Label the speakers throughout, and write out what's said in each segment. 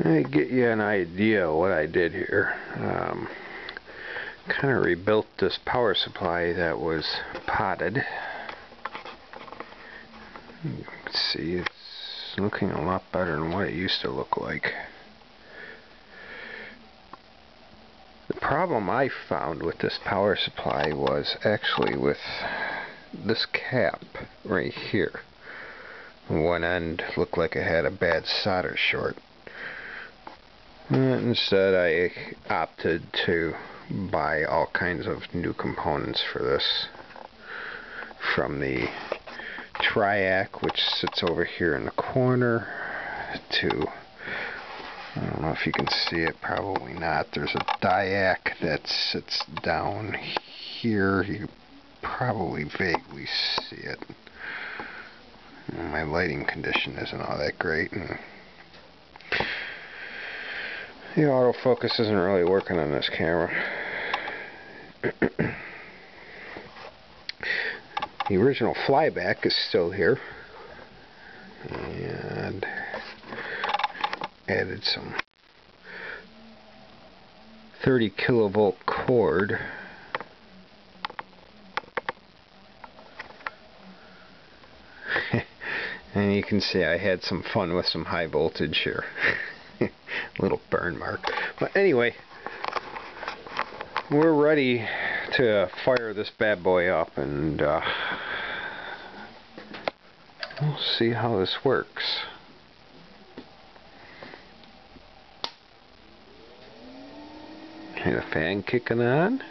Speaker 1: I get you an idea of what I did here. Kind of rebuilt this power supply that was potted. You can see it's looking a lot better than what it used to look like. The problem I found with this power supply was actually with this cap right here. One end looked like it had a bad solder short. Instead, I opted to buy all kinds of new components for this, from the triac, which sits over here in the corner, to, I don't know if you can see it, probably not, there's a diac that sits down here. You probably vaguely see it. My lighting condition isn't all that great, and the autofocus isn't really working on this camera. The original flyback is still here, and added some 30 kilovolt cord. And you can see I had some fun with some high voltage here. Little burn mark. But anyway, we're ready to fire this bad boy up, and we'll see how this works. Hear the fan kicking on.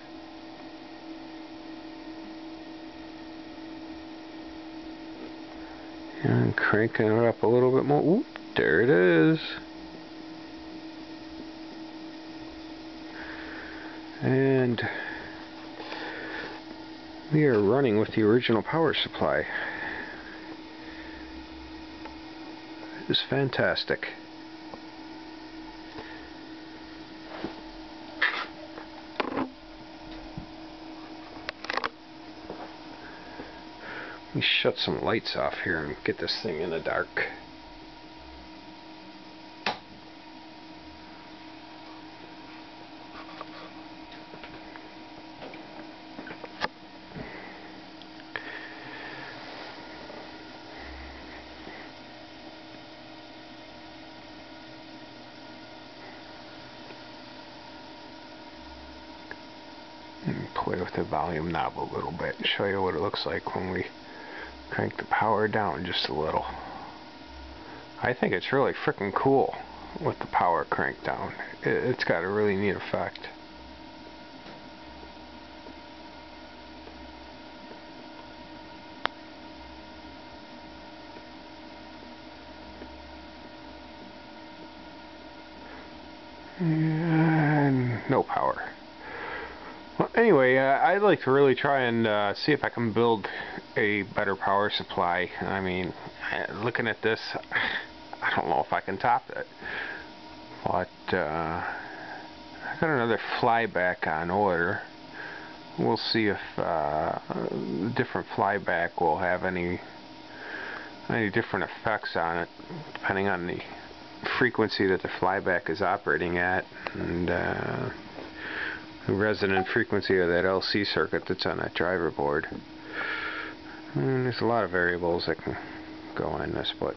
Speaker 1: And cranking it up a little bit more. Oop, there it is. And we are running with the original power supply. It's fantastic. Let me shut some lights off here and get this thing in the dark. Play with the volume knob a little bit and show you what it looks like when we crank the power down just a little. I think it's really freaking cool with the power cranked down. It's got a really neat effect. And no power. Well, anyway, I'd like to really try and see if I can build a better power supply. I mean, looking at this, I don't know if I can top it. But I got another flyback on order. We'll see if different flyback will have any different effects on it, depending on the frequency that the flyback is operating at, and the resonant frequency of that LC circuit that's on that driver board. And there's a lot of variables that can go on this, but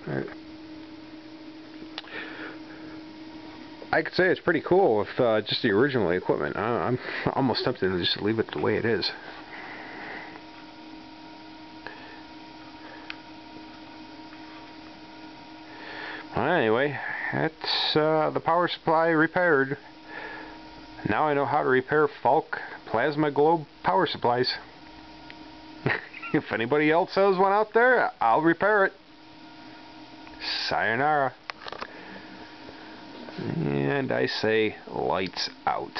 Speaker 1: I could say it's pretty cool with just the original equipment. I'm almost tempted to just leave it the way it is. Well, anyway, that's the power supply repaired. Now I know how to repair Falk plasma globe power supplies. If anybody else has one out there, I'll repair it. Sayonara. And I say, lights out.